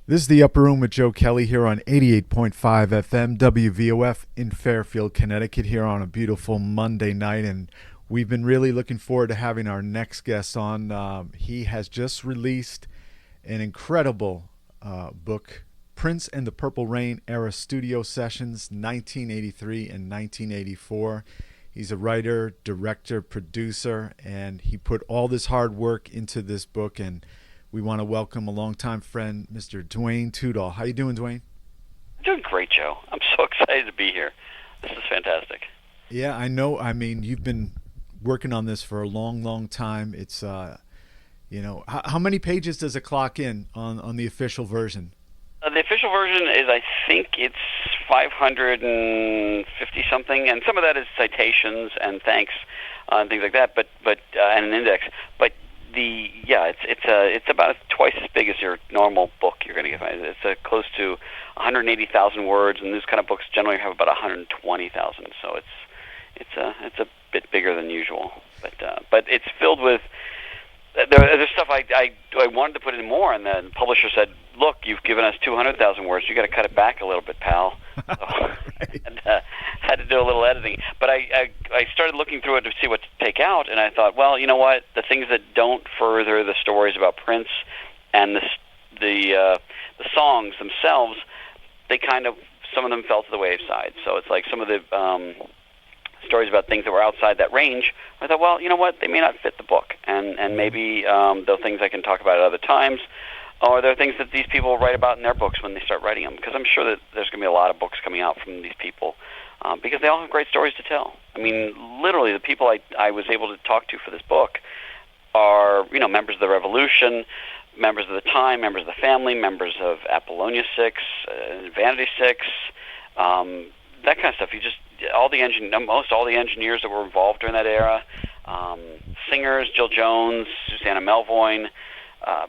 This is the Upper Room with Joe Kelley here on 88.5 FM WVOF in Fairfield, Connecticut, here on a beautiful Monday night. And we've been really looking forward to having our next guest on. He has just released an incredible book, Prince and the Purple Rain Era Studio Sessions, 1983 and 1984. He's a writer, director, producer, and he put all this hard work into this book. And we want to welcome a longtime friend, Mr. Duane Tudahl. How you doing, Duane? Doing great, Joe. I'm so excited to be here. This is fantastic. Yeah, I know. I mean, you've been working on this for a long, long time. It's, how many pages does it clock in on the official version? The official version is, I think it's 550 something, and some of that is citations and thanks and things like that. But and an index. But it's about twice as big as your normal book you're going to get. It's close to 180,000 words, and these kind of books generally have about 120,000. So it's a bit bigger than usual. But it's filled with there's stuff I wanted to put in more, and the publisher said, "Look, you've given us 200,000 words. You got to cut it back a little bit, pal." So, Right. and had to do a little editing. But I started looking through it to see what to take out, and I thought, well, you know what? The things that don't further the stories about Prince and the songs themselves, they kind of, some of them fell to the wayside. So it's like some of the stories about things that were outside that range. I thought, well, you know what? They may not fit the book, and maybe they're things I can talk about at other times. Or there are things that these people write about in their books when they start writing them, because I'm sure that there's going to be a lot of books coming out from these people, because they all have great stories to tell. I mean, literally, the people I was able to talk to for this book are, members of the Revolution, members of the Time, members of the Family, members of Apollonia 6, Vanity 6, that kind of stuff. Most all the engineers that were involved during that era, singers, Jill Jones, Susanna Melvoin,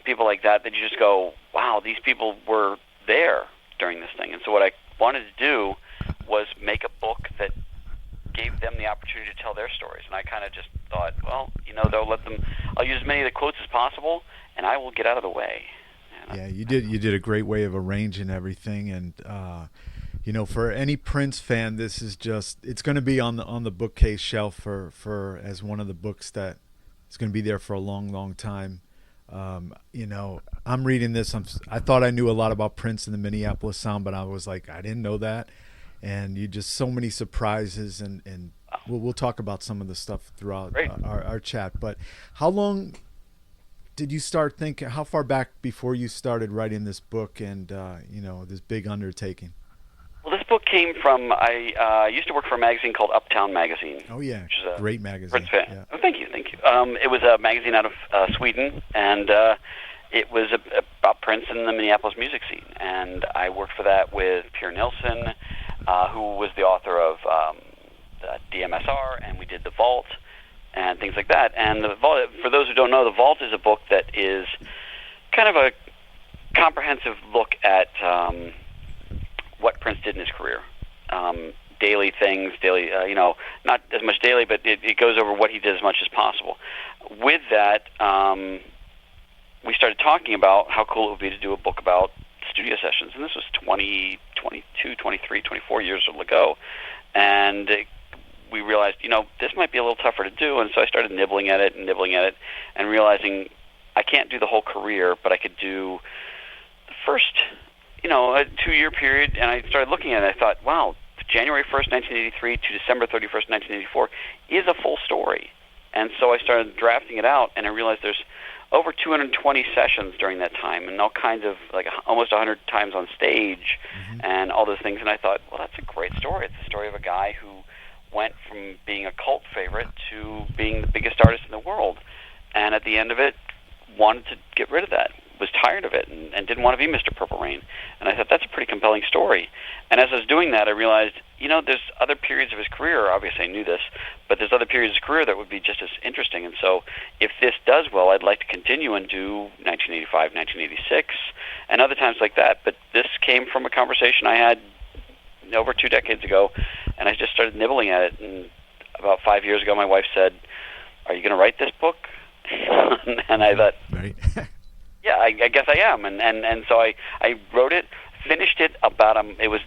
people like that you just go, wow, these people were there during this thing. And so what I wanted to do was make a book that gave them the opportunity to tell their stories. And I kind of just thought, well, I'll use as many of the quotes as possible, and I will get out of the way. Yeah, you did a great way of arranging everything. And, for any Prince fan, this is it's going to be on the bookcase shelf for as one of the books that is going to be there for a long, long time. I'm reading this. I thought I knew a lot about Prince and the Minneapolis sound, but I was like, I didn't know that. And you just so many surprises, and we'll talk about some of the stuff throughout our chat. But how long did you start thinking? How far back before you started writing this book and this big undertaking? Well, this book came from, I used to work for a magazine called Uptown Magazine. Oh, yeah. Which is a great magazine. Prince fan. Yeah. Oh, thank you. It was a magazine out of Sweden, and it was about Prince and the Minneapolis music scene. And I worked for that with Pierre Nilsson, who was the author of DMSR, and we did The Vault and things like that. And The Vault, for those who don't know, The Vault is a book that is kind of a comprehensive look at what Prince did in his career. Daily things, not as much daily, but it goes over what he did as much as possible. With that, we started talking about how cool it would be to do a book about studio sessions, and this was 22, 23, 24 years ago. And we realized, this might be a little tougher to do, and so I started nibbling at it, and realizing I can't do the whole career, but I could do the first a 2-year period. And I started looking at it, I thought, wow, January 1st, 1983 to December 31st, 1984 is a full story. And so I started drafting it out, and I realized there's over 220 sessions during that time, and all kinds of, almost 100 times on stage, and all those things. And I thought, well, that's a great story. It's the story of a guy who went from being a cult favorite to being the biggest artist in the world. And at the end of it, wanted to get rid of that, was tired of it, and didn't want to be Mr. Purple Rain. And I thought, that's a pretty compelling story. And as I was doing that, I realized, there's other periods of his career, obviously I knew this, but there's other periods of his career that would be just as interesting. And so if this does well, I'd like to continue and do 1985, 1986, and other times like that. But this came from a conversation I had over 2 decades ago, and I just started nibbling at it. And about 5 years ago, my wife said, "Are you going to write this book?" And I thought, right. Yeah, I guess I am, and so I wrote it, finished it it was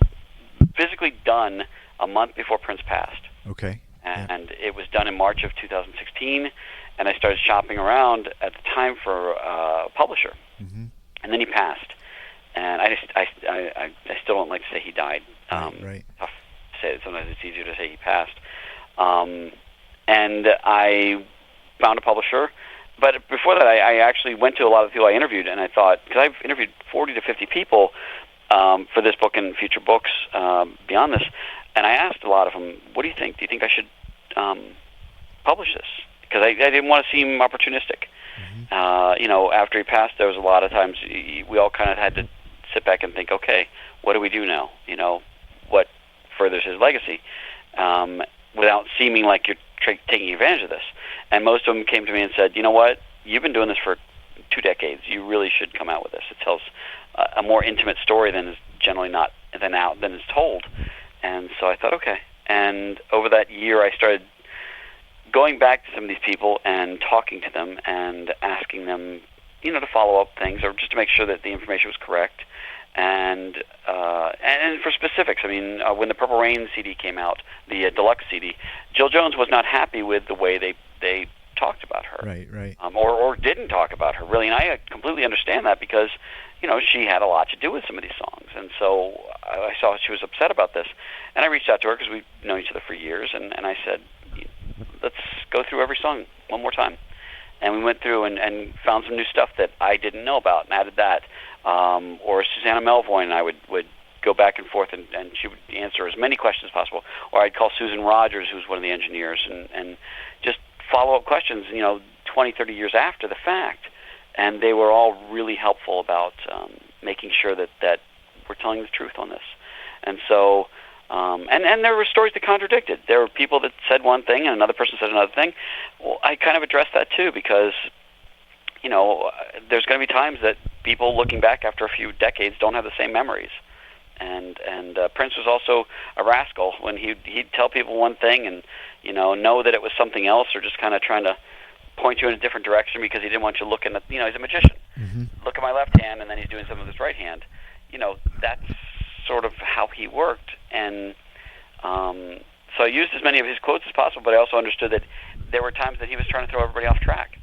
physically done a month before Prince passed. Okay. And it was done in March of 2016, and I started shopping around at the time for a publisher, and then he passed, and I still don't like to say he died. Right. Tough to say it. Sometimes it's easier to say he passed. And I found a publisher, but before that, I actually went to a lot of people I interviewed, and I thought, because I've interviewed 40 to 50 people for this book and future books beyond this, and I asked a lot of them, what do you think? Do you think I should publish this? Because I didn't want to seem opportunistic. After he passed, there was a lot of times we all kind of had to sit back and think, okay, what do we do now? What furthers his legacy? Without seeming like you're taking advantage of this. And most of them came to me and said, you know what, you've been doing this for 2 decades. You really should come out with this. It tells a more intimate story than is generally than is told. And so I thought, okay. And over that year, I started going back to some of these people and talking to them and asking them, to follow up things or just to make sure that the information was correct. And for specifics, when the Purple Rain CD came out, the deluxe CD, Jill Jones was not happy with the way they talked about her, right, or didn't talk about her really, and I completely understand that because she had a lot to do with some of these songs, and so I saw she was upset about this, and I reached out to her because we've known each other for years, and I said, let's go through every song one more time. And we went through and found some new stuff that I didn't know about and added that. Or Susanna Melvoin and I would go back and forth, and she would answer as many questions as possible. Or I'd call Susan Rogers, who's one of the engineers, and just follow-up questions, 20, 30 years after the fact. And they were all really helpful about making sure that we're telling the truth on this. And so... And there were stories that contradicted. There were people that said one thing and another person said another thing. Well, I kind of addressed that too because, there's going to be times that people looking back after a few decades don't have the same memories. And Prince was also a rascal when he'd tell people one thing and, know that it was something else or just kind of trying to point you in a different direction because he didn't want you looking at, he's a magician. Look at my left hand and then he's doing something with his right hand. That's sort of how he worked, and so I used as many of his quotes as possible, but I also understood that there were times that he was trying to throw everybody off track.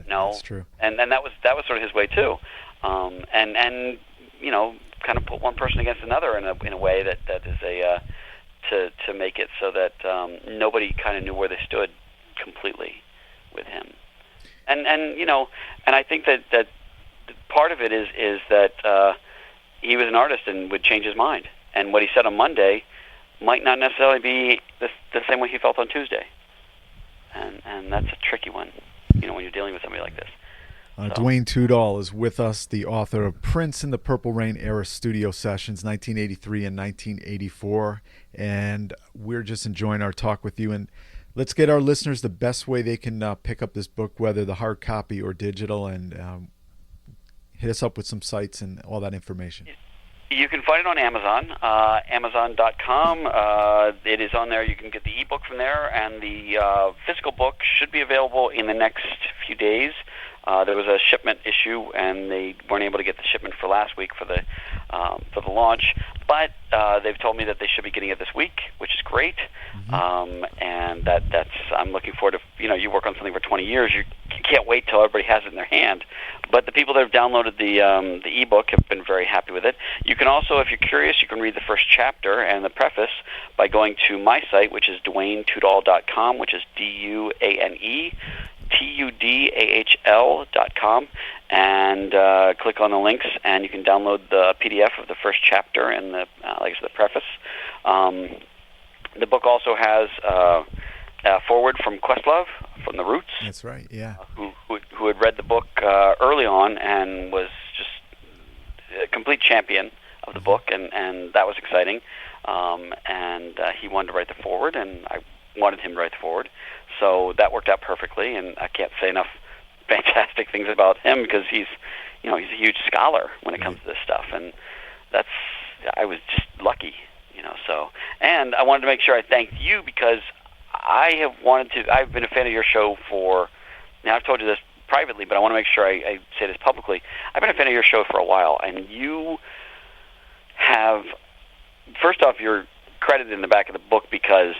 That's true. And that was sort of his way too, and kind of put one person against another in a way that is to make it so that nobody kind of knew where they stood completely with him, and I think that part of it is that. He was an artist and would change his mind. And what he said on Monday might not necessarily be the same way he felt on Tuesday. And that's a tricky one, when you're dealing with somebody like this. Duane Tudahl is with us, the author of Prince in the Purple Rain Era Studio Sessions, 1983 and 1984. And we're just enjoying our talk with you. And let's get our listeners the best way they can pick up this book, whether the hard copy or digital, and hit us up with some sites and all that information. You can find it on Amazon, Amazon.com. It is on there. You can get the ebook from there, and the physical book should be available in the next few days. There was a shipment issue, and they weren't able to get the shipment for last week for the launch. But they've told me that they should be getting it this week, which is great. And that's I'm looking forward to. You work on something for 20 years, you can't wait till everybody has it in their hand. But the people that have downloaded the ebook have been very happy with it. You can also, if you're curious, you can read the first chapter and the preface by going to my site, which is DuaneTudahl.com, which is DuaneTudahl.com, and click on the links, and you can download the PDF of the first chapter and the preface. The book also has a foreword from Questlove, from The Roots. That's right, yeah. Who had read the book early on and was just a complete champion of the book, and that was exciting. And he wanted to write the foreword, and I wanted him to write the foreword. So that worked out perfectly, and I can't say enough fantastic things about him because he's a huge scholar when it comes to this stuff, and I was just lucky, So, and I wanted to make sure I thanked you because I've been a fan of your show for. Now I've told you this privately, but I want to make sure I say this publicly. I've been a fan of your show for a while, and you have, first off, you're credited in the back of the book because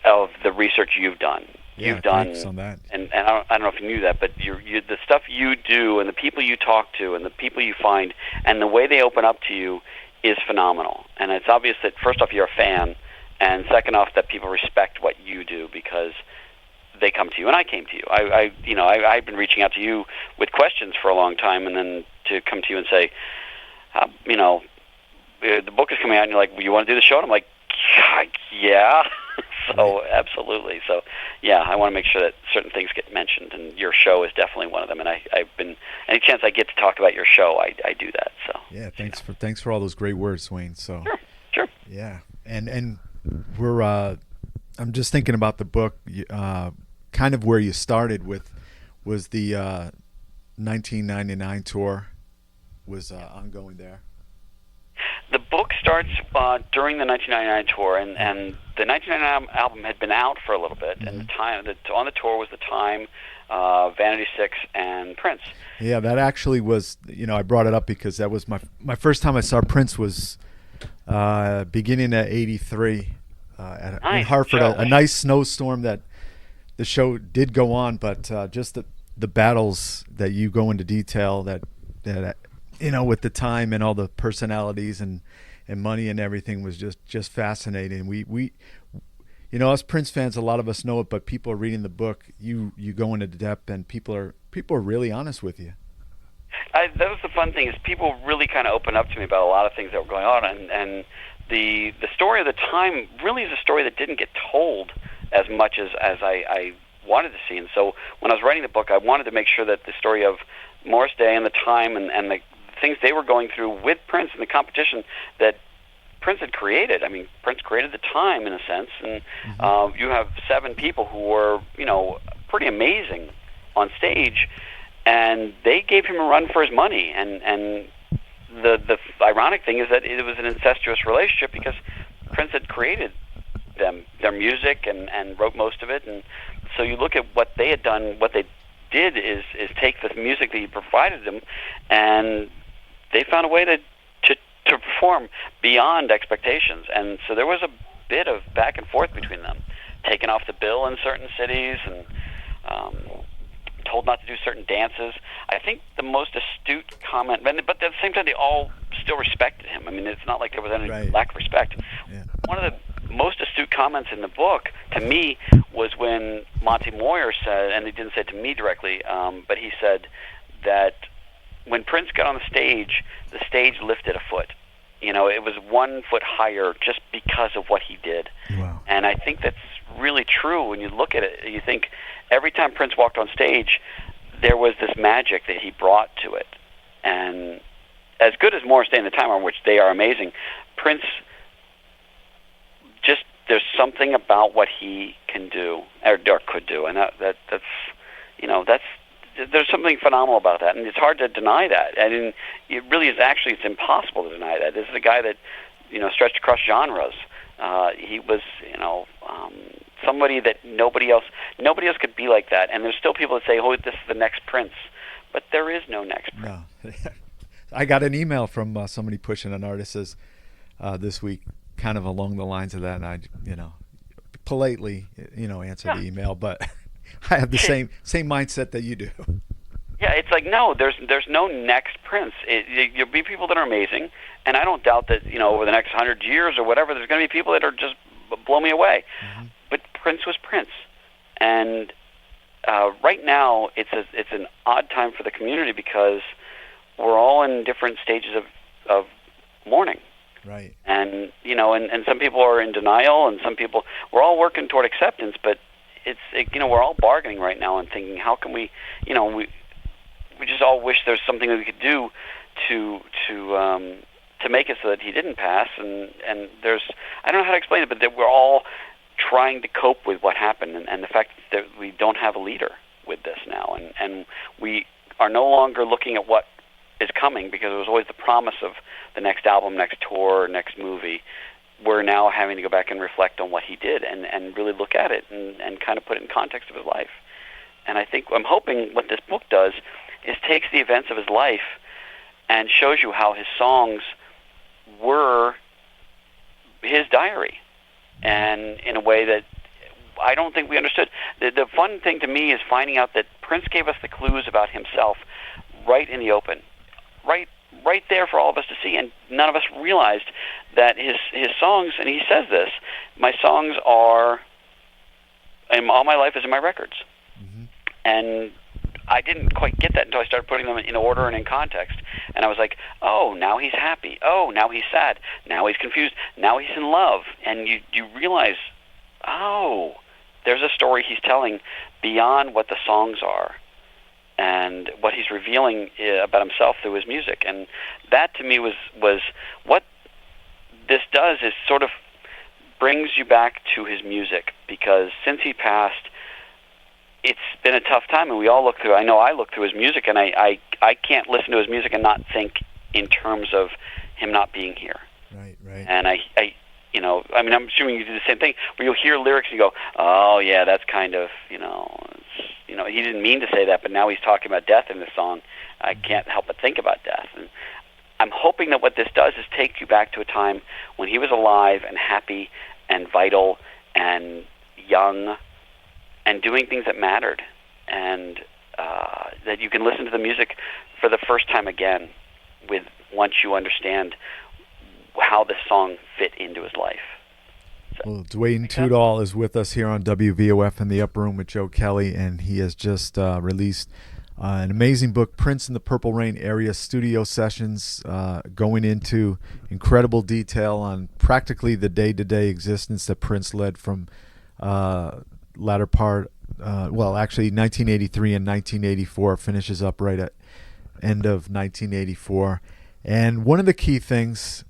of the research you've done. Yeah, You've done, thanks on that. And I don't know if you knew that, but the stuff you do and the people you talk to and the people you find and the way they open up to you is phenomenal. And it's obvious that, first off, you're a fan, and second off, that people respect what you do because they come to you, and I came to you. I've been reaching out to you with questions for a long time, and then to come to you and say, the book is coming out, and you're like, well, you want to do the show? And I'm like, yeah. So absolutely. So yeah, I want to make sure that certain things get mentioned, and your show is definitely one of them. And I've been, any chance I get to talk about your show, I do that. So yeah, thanks for all those great words, Wayne. So sure. Yeah, and we're I'm just thinking about the book. Kind of where you started with was the 1999 tour was ongoing there. The book starts during the 1999 tour, and the 1999 album had been out for a little bit, and the time on the tour was the time, Vanity Six and Prince. Yeah, that actually was, I brought it up because that was my first time I saw Prince was beginning at '83 in Hartford, a nice snowstorm that the show did go on, but just the battles that you go into detail that with the time and all the personalities and money and everything was just fascinating. We us Prince fans, a lot of us know it, but people are reading the book. You go into depth, and people are really honest with you. That was the fun thing, is people really kind of opened up to me about a lot of things that were going on, and the story of the time really is a story that didn't get told as much as I wanted to see. And so when I was writing the book, I wanted to make sure that the story of Morris Day and the time and the things they were going through with Prince and the competition that Prince had created. I mean, Prince created the time in a sense, and you have 7 people who were, pretty amazing on stage, and they gave him a run for his money. And the ironic thing is that it was an incestuous relationship because Prince had created their music and wrote most of it. And so you look at what they had done, what they did is take the music that he provided them, and they found a way to perform beyond expectations. And so there was a bit of back and forth between them, taken off the bill in certain cities and told not to do certain dances. I think the most astute comment, but at the same time they all still respected him. I mean, it's not like there was any lack of respect. Yeah. One of the most astute comments in the book to me was when Monty Moyer said, and he didn't say it to me directly, but he said that when Prince got on the stage lifted a foot. It was 1 foot higher just because of what he did. Wow. And I think that's really true. When you look at it, you think every time Prince walked on stage, there was this magic that he brought to it. And as good as Morris Day and the Time are, which they are amazing, Prince, just there's something about what he can do or could do, and that's there's something phenomenal about that, and it's hard to deny that. I mean, it really is. Actually, it's impossible to deny that. This is a guy that stretched across genres. He was somebody that nobody else could be like that. And there's still people that say, "Oh, this is the next Prince," but there is no next Prince. No. I got an email from somebody pushing an artist this week, kind of along the lines of that, and I, politely, answered the email, but I have the same mindset that you do. Yeah, it's like, no, there's no next Prince. There'll be people that are amazing, and I don't doubt that, over the next 100 years or whatever, there's going to be people that are just blow me away. Mm-hmm. But Prince was Prince, and right now it's an odd time for the community because we're all in different stages of mourning. Right. And and some people are in denial, and some people, we're all working toward acceptance, but we're all bargaining right now and thinking, how can we just all wish there's something that we could do to make it so that he didn't pass, and there's, I don't know how to explain it, but that we're all trying to cope with what happened, and the fact that we don't have a leader with this now, and we are no longer looking at what is coming, because it was always the promise of the next album, next tour, next movie. We're now having to go back and reflect on what he did and really look at it and kind of put it in context of his life. And I'm hoping what this book does is takes the events of his life and shows you how his songs were his diary, and in a way that I don't think we understood. The fun thing to me is finding out that Prince gave us the clues about himself right in the open, right there for all of us to see, and none of us realized that his songs, and he says this, my songs are, and all my life is in my records. Mm-hmm. And I didn't quite get that until I started putting them in order and in context. And I was like, oh, now he's happy. Oh, now he's sad. Now he's confused. Now he's in love. And you realize, oh, there's a story he's telling beyond what the songs are and what he's revealing about himself through his music. And that, to me, was what this does is sort of brings you back to his music, because since he passed, it's been a tough time, and we all look through. I know I look through his music, and I can't listen to his music and not think in terms of him not being here. Right. And I'm assuming you do the same thing, where you'll hear lyrics and you go, oh yeah, that's kind of, he didn't mean to say that, but now he's talking about death in this song. I can't help but think about death. And I'm hoping that what this does is take you back to a time when he was alive and happy and vital and young and doing things that mattered, and that you can listen to the music for the first time again once you understand how this song fit into his life. Well, Duane Tudahl is with us here on WVOF in the Upper Room with Joe Kelley, and he has just released an amazing book, Prince in the Purple Rain Area Studio Sessions, going into incredible detail on practically the day-to-day existence that Prince led from latter part, actually 1983 and 1984, finishes up right at end of 1984. And one of the key things,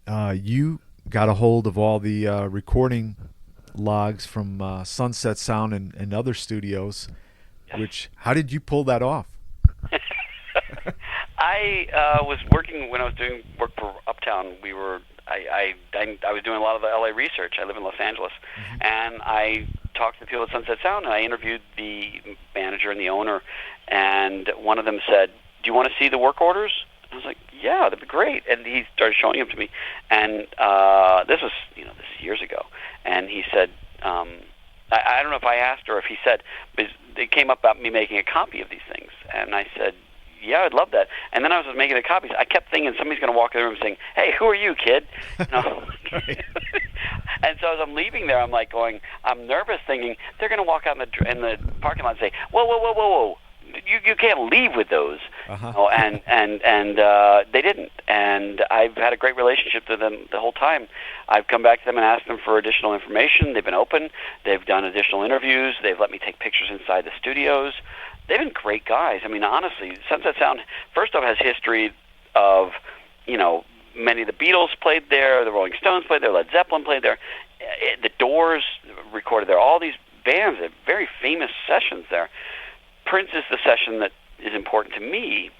you got a hold of all the recording logs from Sunset Sound and other studios. Yes. How did you pull that off? I was working when I was doing work for Uptown. I was doing a lot of the LA research. I live in Los Angeles, and I talked to the people at Sunset Sound, and I interviewed the manager and the owner, and one of them said, "Do you want to see the work orders?" I was like, "Yeah, that'd be great." And he started showing them to me, and this was this years ago. And he said, I don't know if I asked or if he said, but it came up about me making a copy of these things, and I said, yeah, I'd love that. And then I was making the copies. I kept thinking somebody's going to walk in the room saying, "Hey, who are you, kid?" And so as I'm leaving there, I'm like I'm nervous, thinking they're going to walk out in the parking lot and say, "Whoa. You can't leave with those." Uh-huh. And they didn't. And I've had a great relationship with them the whole time. I've come back to them and asked them for additional information. They've been open. They've done additional interviews. They've let me take pictures inside the studios. They've been great guys. I mean, honestly, Sunset Sound, first off, has history of, many of the Beatles played there, the Rolling Stones played there, Led Zeppelin played there, the Doors recorded there, all these bands, very famous sessions there. Prince is the session that is important to me.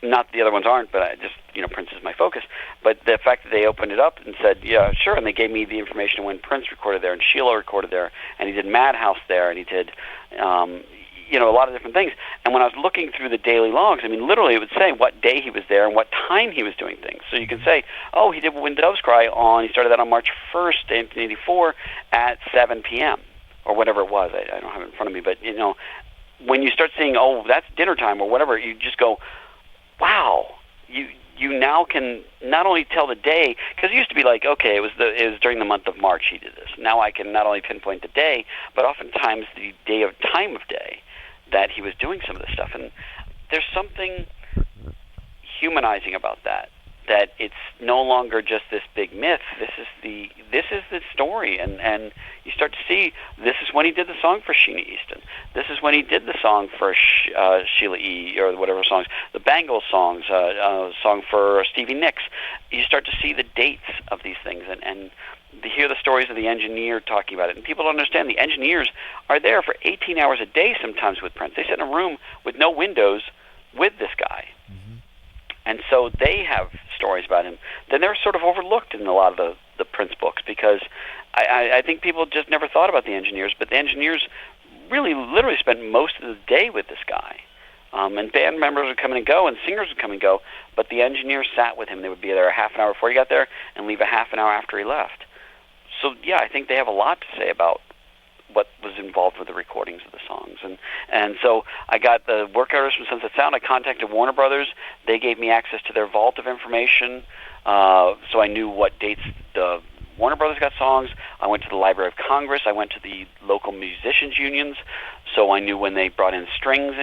Not that the other ones aren't, but I just, Prince is my focus. But the fact that they opened it up and said, yeah, sure, and they gave me the information when Prince recorded there and Sheila recorded there, and he did Madhouse there, and he did, a lot of different things. And when I was looking through the daily logs, I mean, literally it would say what day he was there and what time he was doing things. So you can say, oh, he did When Doves Cry he started that on March 1st, 1984 at 7 p.m. or whatever it was. I don't have it in front of me, but, when you start seeing, oh, that's dinner time or whatever, you just go, wow, you now can not only tell the day, because it used to be like, okay, it was during the month of March he did this. Now I can not only pinpoint the day, but oftentimes the time of day that he was doing some of this stuff. And there's something humanizing about that it's no longer just this big myth. This is the story, and you start to see this is when he did the song for Sheena Easton. This is when he did the song for Sheila E. or whatever songs, the Bangles songs, song for Stevie Nicks. You start to see the dates of these things, and to hear the stories of the engineer talking about it. And people don't understand the engineers are there for 18 hours a day sometimes with Prince. They sit in a room with no windows with this guy. And so they have stories about him. Then they're sort of overlooked in a lot of the Prince books, because I think people just never thought about the engineers, but the engineers really literally spent most of the day with this guy. And band members would come in and go, and singers would come and go, but the engineers sat with him. They would be there a half an hour before he got there and leave a half an hour after he left. So, yeah, I think they have a lot to say about what was involved with the recordings of the songs. And so I got the work orders from Sunset Sound. I contacted Warner Brothers. They gave me access to their vault of information, so I knew what dates the Warner Brothers got songs. I went to the Library of Congress. I went to the local musicians unions, so I knew when they brought in string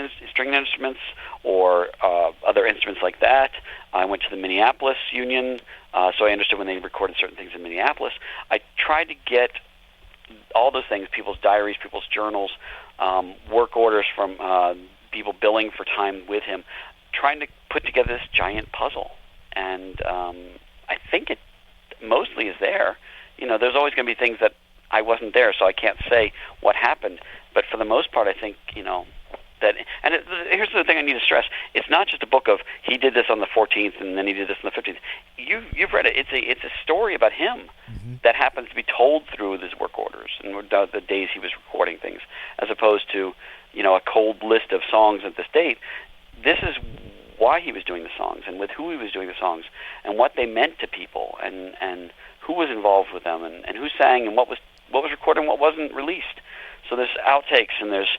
instruments or other instruments like that. I went to the Minneapolis union, so I understood when they recorded certain things in Minneapolis. I tried to get all those things, people's diaries, people's journals, work orders from people billing for time with him, trying to put together this giant puzzle. And I think it mostly is there. You know, there's always going to be things that I wasn't there, so I can't say what happened. But for the most part, I think, you know, that, and here's the thing I need to stress. It's not just a book of he did this on the 14th and then he did this on the 15th. You've read it. It's a story about him that happens to be told through his work orders and the days he was recording things, as opposed to, you know, a cold list of songs at this date. This is why he was doing the songs and with who he was doing the songs and what they meant to people and who was involved with them and who sang and what was recorded and what wasn't released. So there's outtakes and there's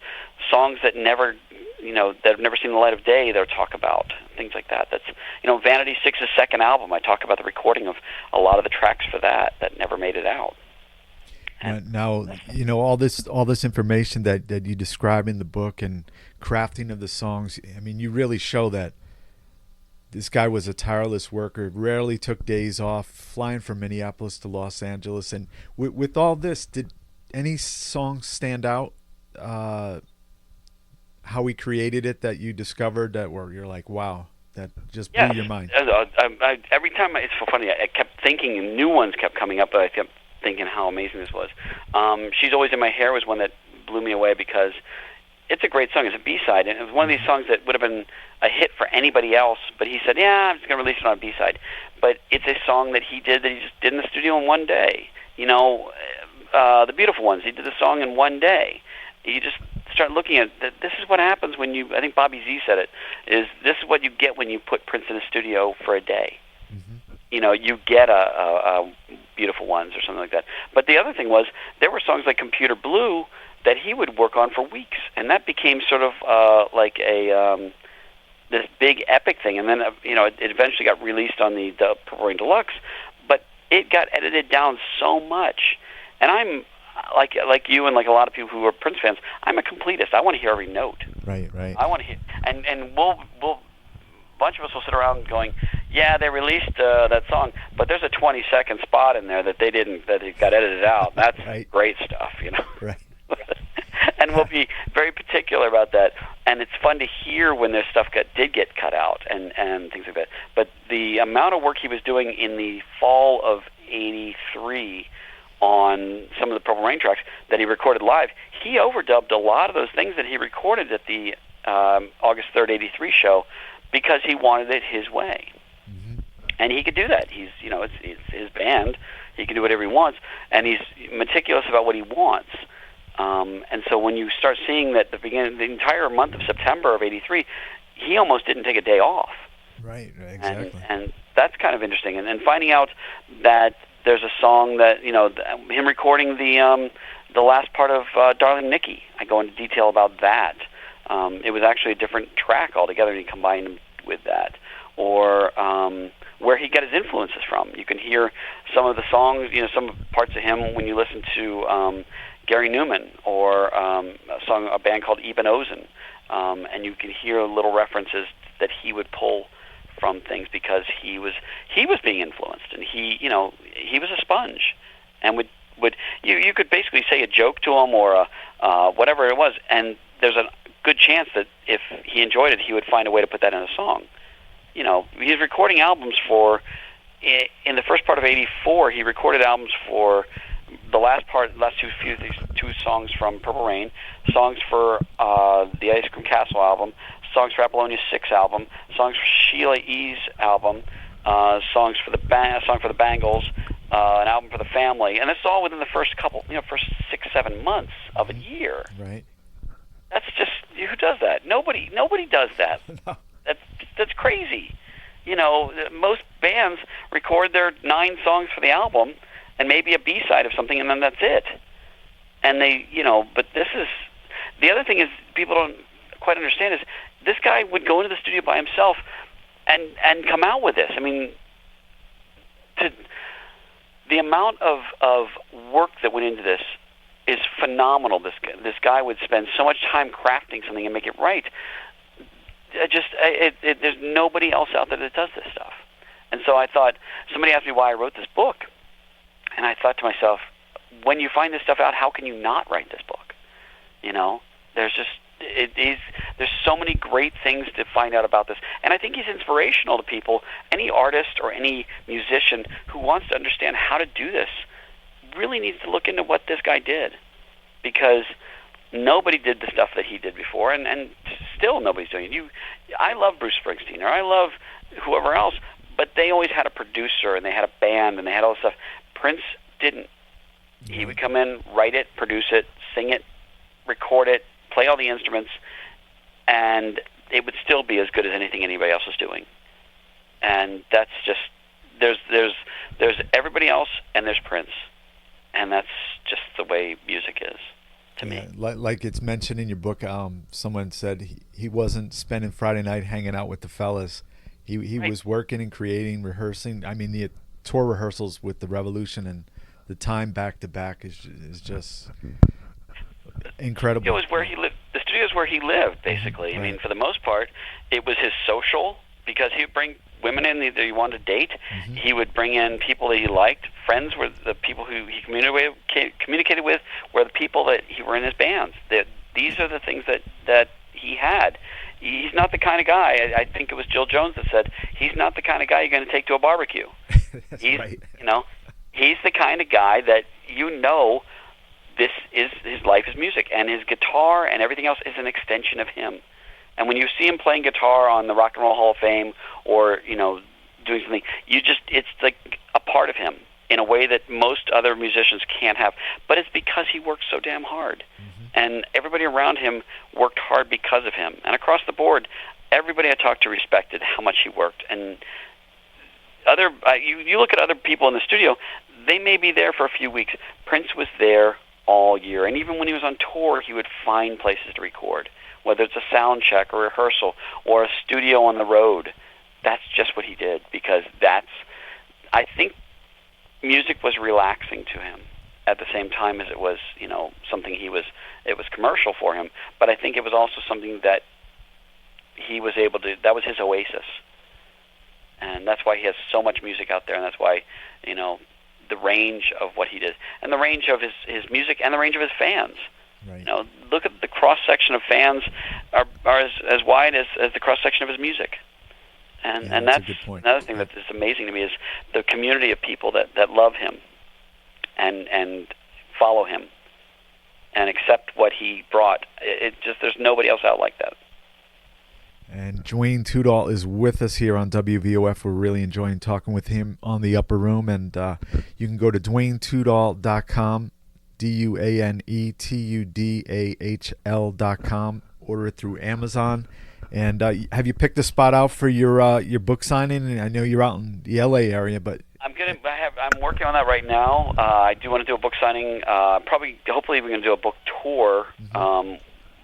songs that never, you know, that have never seen the light of day. They'll talk about things like that. That's, you know, Vanity Six's second album. I talk about the recording of a lot of the tracks for that never made it out. Now, you know, all this information that you describe in the book and crafting of the songs. I mean, you really show that this guy was a tireless worker, rarely took days off, flying from Minneapolis to Los Angeles. And with all this, did any songs stand out? How he created it that you discovered that where you're like, wow, that just blew your mind? Every time, it's so funny, I kept thinking, and new ones kept coming up, but I kept thinking how amazing this was. She's Always in My Hair was one that blew me away because it's a great song. It's a B-side, and it was one of these songs that would have been a hit for anybody else, but he said, yeah, I'm just going to release it on a B-side. But it's a song that he just did in the studio in one day. You know, The Beautiful Ones, he did the song in one day. You just start looking at that. This is what happens when you, I think Bobby Z said it, is this is what you get when you put Prince in a studio for a day. You know, you get a Beautiful Ones or something like that. But the other thing was, there were songs like Computer Blue that he would work on for weeks, and that became sort of like a this big epic thing. And then you know, it eventually got released on the Purple Rain Deluxe, but it got edited down so much. And I'm like you and like a lot of people who are Prince fans, I'm a completist. I want to hear every note. Right. I want to hear, and we'll bunch of us will sit around going, yeah, they released that song, but there's a 20-second spot in there that it got edited out. That's great stuff, you know. Right. And we'll be very particular about that. And it's fun to hear when there's stuff did get cut out and things like that. But the amount of work he was doing in the fall of '83 on some of the Purple Rain tracks that he recorded live, he overdubbed a lot of those things that he recorded at the August 3rd, '83 show, because he wanted it his way. And he could do that. He's, you know, it's his band. He can do whatever he wants, and he's meticulous about what he wants. And so when you start seeing that the entire month of September of '83, he almost didn't take a day off. Right, exactly. And that's kind of interesting. And finding out that there's a song that, you know, him recording the last part of Darling Nikki. I go into detail about that. It was actually a different track altogether, and he combined them with that. Or where he got his influences from. You can hear some of the songs, you know, some parts of him when you listen to Gary Newman or a band called Eben Ozen, and you can hear little references that he would pull from things because he was being influenced, and he was a sponge, and would you could basically say a joke to him or whatever it was, and there's a good chance that if he enjoyed it, he would find a way to put that in a song. You know, he's recording albums in the first part of '84, he recorded albums for the last two songs from Purple Rain, songs for the Ice Cream Castle album, songs for Apollonia 6 album, songs for Sheila E.'s album, songs for the Bangles, an album for the Family, and it's all within the first 6-7 months of a year. Right. That's just, who does that? Nobody does that. No. That's crazy. Most bands record their 9 songs for the album and maybe a B-side of something, and then that's it. And they, but this is, the other thing is people don't quite understand is this guy would go into the studio by himself and come out with this. I mean, the amount of work that went into this is phenomenal. This guy would spend so much time crafting something and make it right. There's nobody else out there that does this stuff. And so I thought, somebody asked me why I wrote this book, and I thought to myself, when you find this stuff out, how can you not write this book? There's so many great things to find out about this. And I think he's inspirational to people. Any artist or any musician who wants to understand how to do this really needs to look into what this guy did, because nobody did the stuff that he did before, and still nobody's doing it. I love Bruce Springsteen, or I love whoever else, but they always had a producer, and they had a band, and they had all this stuff. Prince didn't. He would come in, write it, produce it, sing it, record it, play all the instruments, and it would still be as good as anything anybody else was doing. And that's just, there's everybody else, and there's Prince. And that's just the way music is to me. Like it's mentioned in your book, someone said he wasn't spending Friday night hanging out with the fellas. He Right. was working and creating, rehearsing. I mean, the tour rehearsals with the Revolution and the time back to back is just incredible. It was where he lived. The studio is where he lived, basically. Right. I mean, for the most part, it was his social, because he would bring women in that he wanted to date. Mm-hmm. He would bring in people that he liked. Friends were the people who he communicated with were the people that he were in his bands. These are the things that he had. He's not the kind of guy, I think it was Jill Jones that said, he's not the kind of guy you're going to take to a barbecue. That's right. He's the kind of guy that this is, his life is music, and his guitar and everything else is an extension of him. And when you see him playing guitar on the Rock and Roll Hall of Fame, or doing something, it's like a part of him in a way that most other musicians can't have. But it's because he worked so damn hard, and everybody around him worked hard because of him. And across the board, everybody I talked to respected how much he worked. And you look at other people in the studio, they may be there for a few weeks. Prince was there all year, and even when he was on tour, he would find places to record, whether it's a sound check or rehearsal or a studio on the road. That's just what he did, because I think music was relaxing to him at the same time as it was, something it was commercial for him, but I think it was also something that he was able to, that was his oasis. And that's why he has so much music out there, and that's why, the range of what he did, and the range of his music, and the range of his fans. Right. Look at the cross-section of fans are as wide as the cross-section of his music. And that's a good point. Another thing that is amazing to me is the community of people that love him and follow him and accept what he brought. There's nobody else out like that. And Duane Tudahl is with us here on WVOF. We're really enjoying talking with him on the Upper Room, and you can go to DuaneTudahl.com, DuaneTudahl.com. Order it through Amazon. And have you picked a spot out for your book signing? And I know you're out in the LA area, but I'm working on that right now. I do want to do a book signing. Hopefully, we're going to do a book tour.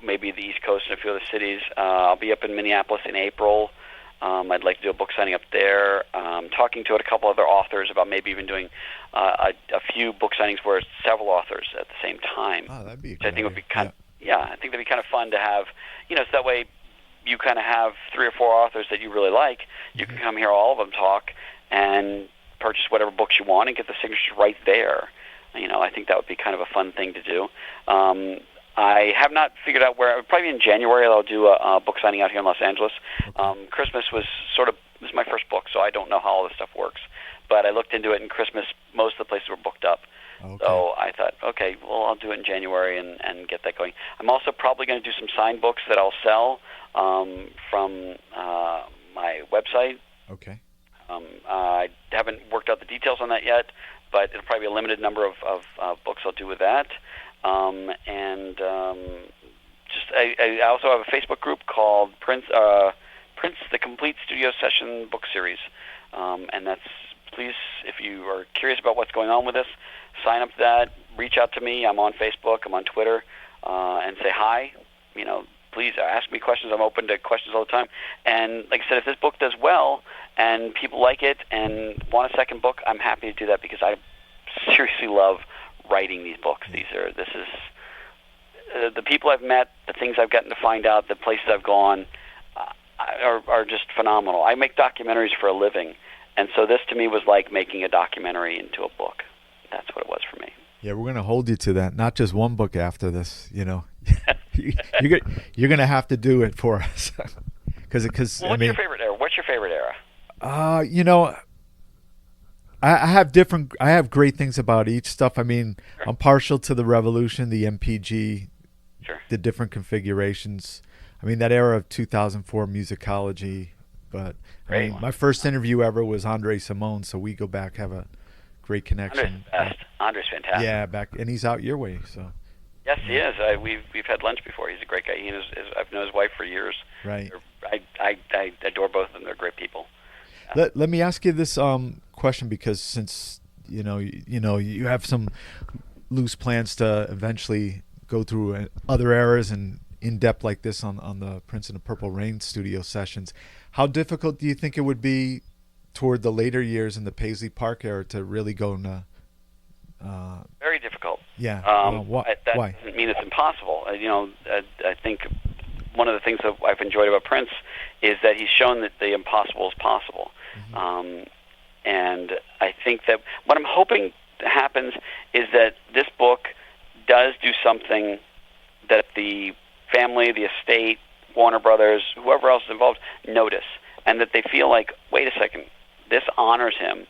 Maybe the East Coast and a few other cities. I'll be up in Minneapolis in April. I'd like to do a book signing up there. Talking to a couple other authors about maybe even doing a few book signings where it's several authors at the same time. Oh, that'd be. Which I think would be I think that'd be kind of fun to have. So that way you kind of have 3 or 4 authors that you really like. You can come hear all of them talk and purchase whatever books you want and get the signatures right there. I think that would be kind of a fun thing to do. I have not figured out where. Probably in January I'll do a book signing out here in Los Angeles. Okay. Christmas was this is my first book, so I don't know how all this stuff works. But I looked into it, and Christmas, most of the places were booked up. Okay. So I thought, okay, well, I'll do it in January and get that going. I'm also probably going to do some signed books that I'll sell from my website. Okay. I haven't worked out the details on that yet, but it'll probably be a limited number of books I'll do with that. And just I also have a Facebook group called Prince the Complete Studio Session Book Series, and that's, please, if you are curious about what's going on with this, sign up to that. Reach out to me. I'm on Facebook. I'm on Twitter, and say hi. Please ask me questions. I'm open to questions all the time. And like I said, if this book does well and people like it and want a second book, I'm happy to do that, because I seriously love writing these books. This is the people I've met, the things I've gotten to find out, the places I've gone are just phenomenal. I make documentaries for a living, and so this to me was like making a documentary into a book. That's what it was for me. Yeah, we're going to hold you to that. Not just one book after this, You're going to have to do it for us. Because your favorite era? What's your favorite era? I have great things about each stuff. I mean, sure. I'm partial to the Revolution, the MPG, sure. The different configurations. I mean, that era of 2004 musicology. But I mean, my first interview ever was Andre Simone, so we go back, have a great connection. Andre's the best. Andre's fantastic. Yeah, and he's out your way, so. Yes, he is. We've had lunch before. He's a great guy. I've known his wife for years. Right. I adore both of them. They're great people. Let me ask you this question, because since you have some loose plans to eventually go through other eras and in depth like this on the Prince and the Purple Rain studio sessions, how difficult do you think it would be toward the later years in the Paisley Park era to really go into very difficult. Yeah. Why? Doesn't mean it's impossible. I think one of the things that I've enjoyed about Prince is that he's shown that the impossible is possible. Mm-hmm. And I think that what I'm hoping happens is that this book does do something that the family, the estate, Warner Brothers, whoever else is involved, notice, and that they feel like, wait a second, this honors him,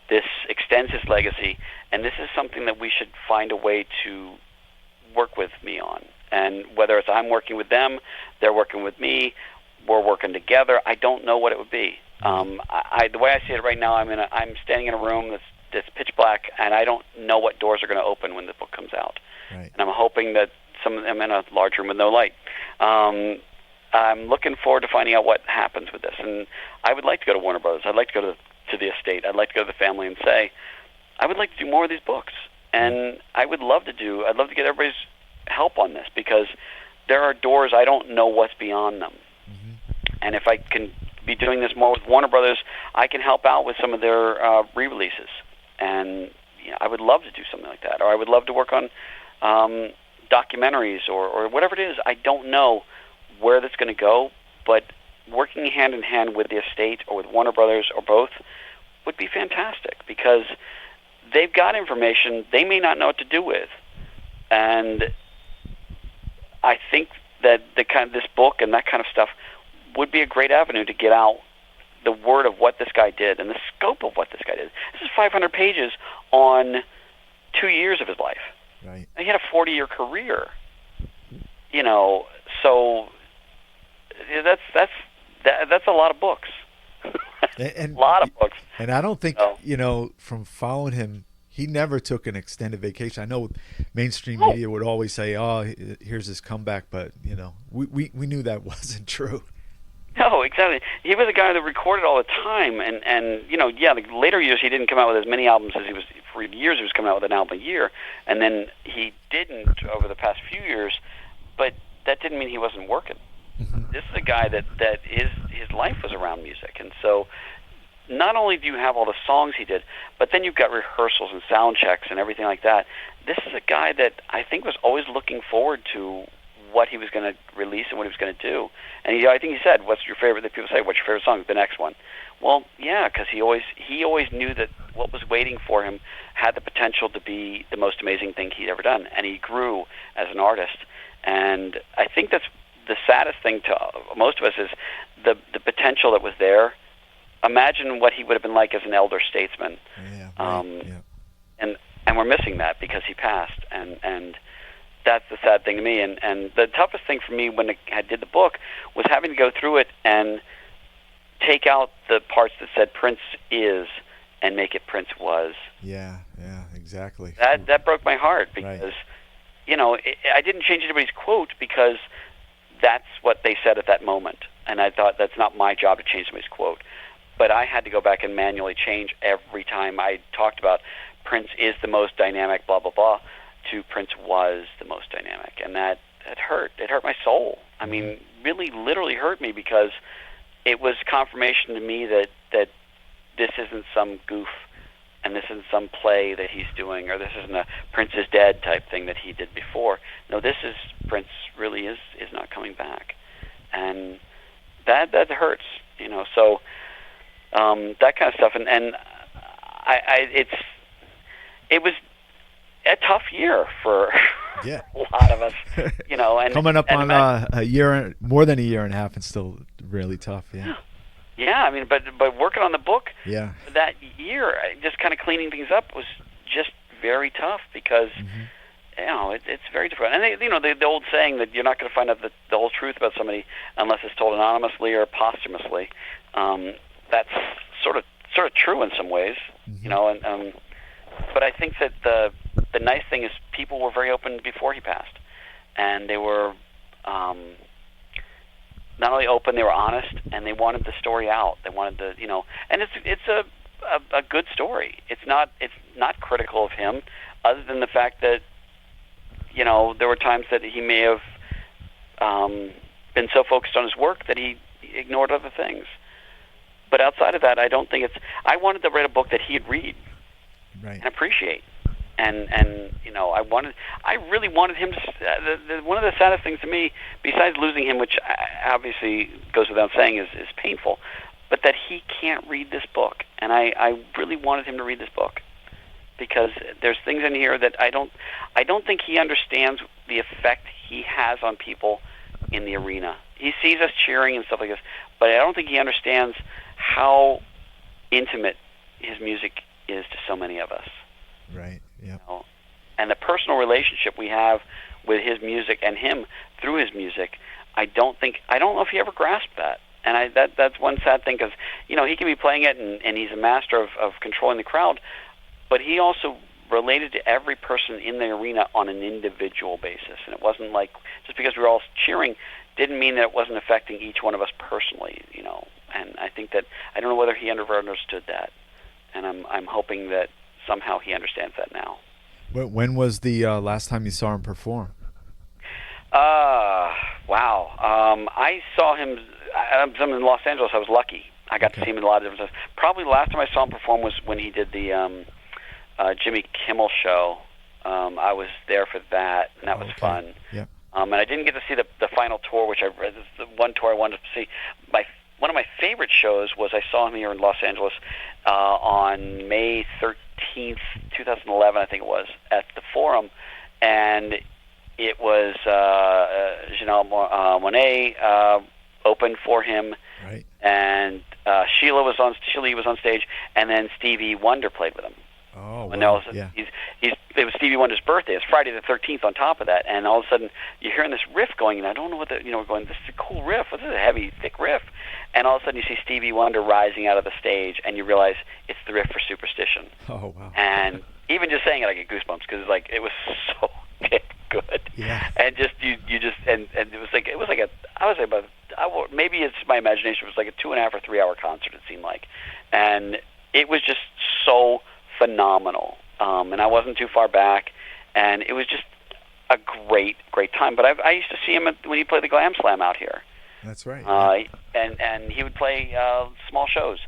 this extends his legacy, and this is something that we should find a way to work with me on. And whether it's I'm working with them, they're working with me, we're working together, I don't know what it would be. The way I see it right now, I'm standing in a room that's pitch black, and I don't know what doors are going to open when the book comes out. Right. And I'm hoping that I'm in a large room with no light. I'm looking forward to finding out what happens with this. And I would like to go to Warner Brothers. I'd like to go to the estate. I'd like to go to the family and say, I would like to do more of these books. And I'd love to get everybody's help on this, because there are doors I don't know what's beyond them. Mm-hmm. And if I can be doing this more with Warner Brothers, I can help out with some of their re-releases. And I would love to do something like that. Or I would love to work on documentaries or whatever it is. I don't know where that's going to go, but working hand in hand with the estate or with Warner Brothers or both would be fantastic, because they've got information they may not know what to do with. And I think that this book and that kind of stuff would be a great avenue to get out the word of what this guy did and the scope of what this guy did. This is 500 pages on 2 years of his life. Right. And he had a 40-year career. So that's a lot of books. And a lot of books. And I don't think, from following him, he never took an extended vacation. I know mainstream media would always say, "Oh, here's his comeback," but we knew that wasn't true. No, exactly. He was a guy that recorded all the time, and the later years he didn't come out with as many albums as he was. For years he was coming out with an album a year, and then he didn't over the past few years. But that didn't mean he wasn't working. Mm-hmm. This is a guy that his life was around music, and so not only do you have all the songs he did, but then you've got rehearsals and sound checks and everything like that. This is a guy that I think was always looking forward to what he was going to release and what he was going to do. And I think he said, "What's your favorite?" That people say, "What's your favorite song?" The next one. Well, yeah, because he always knew that what was waiting for him had the potential to be the most amazing thing he'd ever done, and he grew as an artist. And I think that's the saddest thing to most of us is the potential that was there. Imagine what he would have been like as an elder statesman. Yeah, right. And we're missing that because he passed, and that's the sad thing to me. And the toughest thing for me when I did the book was having to go through it and take out the parts that said Prince is and make it Prince was. Yeah, exactly. That broke my heart because, right. I didn't change anybody's quote because that's what they said at that moment. And I thought, that's not my job to change somebody's quote. But I had to go back and manually change every time I talked about Prince is the most dynamic, blah, blah, blah, to Prince was the most dynamic. And that hurt. It hurt my soul. I mean, really, literally hurt me, because it was confirmation to me that this isn't some goof, and this isn't some play that he's doing, or this isn't a Prince is dead type thing that he did before. No, this is Prince really is not coming back. And that hurts, you know. So that kind of stuff, and it was a tough year for a lot of us, you know. And coming up on a year, more than a year and a half, and still really tough. Yeah, I mean, but working on the book, that year, just kind of cleaning things up was just very tough, because you know, it's very different. And you know, the old saying that you're not going to find out the whole truth about somebody unless it's told anonymously or posthumously. That's sort of true in some ways, you know. And but I think that the nice thing is people were very open before he passed, and they were not only open, they were honest, and they wanted the story out. They wanted the, you know, and it's a good story. It's not critical of him, other than the fact that, you know, there were times that he may have been so focused on his work that he ignored other things. But outside of that, I don't think I wanted to write a book that he'd read and appreciate. And you know, I really wanted him to. One of the saddest things to me, besides losing him, which obviously goes without saying is painful, but that he can't read this book. And I really wanted him to read this book, because there's things in here that I don't think he understands the effect he has on people in the arena. He sees us cheering and stuff like this, but I don't think he understands how intimate his music is to so many of us. Right. Yeah. You know? And the personal relationship we have with his music and him through his music, I don't know if he ever grasped that. And that's one sad thing, because, you know, he can be playing it and he's a master of controlling the crowd, but he also related to every person in the arena on an individual basis. And it wasn't like, just because we were all cheering didn't mean that it wasn't affecting each one of us personally, you know. And I think that, I don't know whether he ever understood that. And I'm hoping that somehow he understands that now. When was the last time you saw him perform? Wow. I saw him. I'm in Los Angeles. I was lucky. I got to see him in a lot of different stuff. Probably the last time I saw him perform was when he did the Jimmy Kimmel show. I was there for that, and that was fun. Yeah. And I didn't get to see the final tour, which this is the one tour I wanted to see. One of my favorite shows was I saw him here in Los Angeles on May 13th, 2011, I think it was, at the Forum, and it was Janelle Monáe opened for him, right, and Sheila was on stage, and then Stevie Wonder played with him. Oh, wow. And all of a yeah. It was Stevie Wonder's birthday. It's Friday the 13th on top of that, and all of a sudden you're hearing this riff going, and I don't know what we're going, this is a cool riff. This is a heavy, thick riff. And all of a sudden you see Stevie Wonder rising out of the stage, and you realize it's the riff for Superstition. Oh, wow. And even just saying it, I get goosebumps, because like it was so good. Yeah. And just you just and it was like maybe it's my imagination. It was like a 2.5 or 3 hour concert. It seemed like, and it was just so phenomenal. And I wasn't too far back, and it was just a great time. But I used to see him when he played the Glam Slam out here. That's right. And he would play small shows,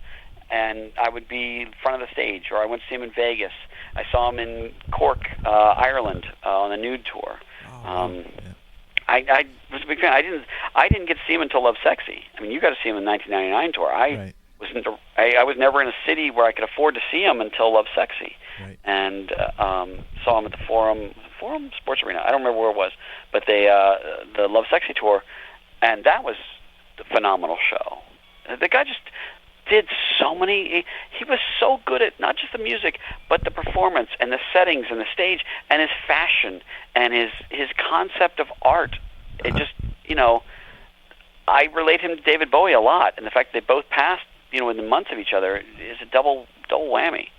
and I would be in front of the stage, or I went to see him in Vegas. I saw him in Cork, Ireland, on the Nude tour. I was a big fan. I didn't get to see him until Love Sexy. I mean, you got to see him in the 1999 tour. I was never in a city where I could afford to see him until Love Sexy. Right. And saw him at the Forum Sports Arena. I don't remember where it was, but the Love Sexy tour, and that was a phenomenal show. The guy just did so many. He was so good at not just the music, but the performance and the settings and the stage and his fashion and his concept of art. It just, you know, I relate him to David Bowie a lot, and the fact that they both passed, you know, within months of each other is a double whammy.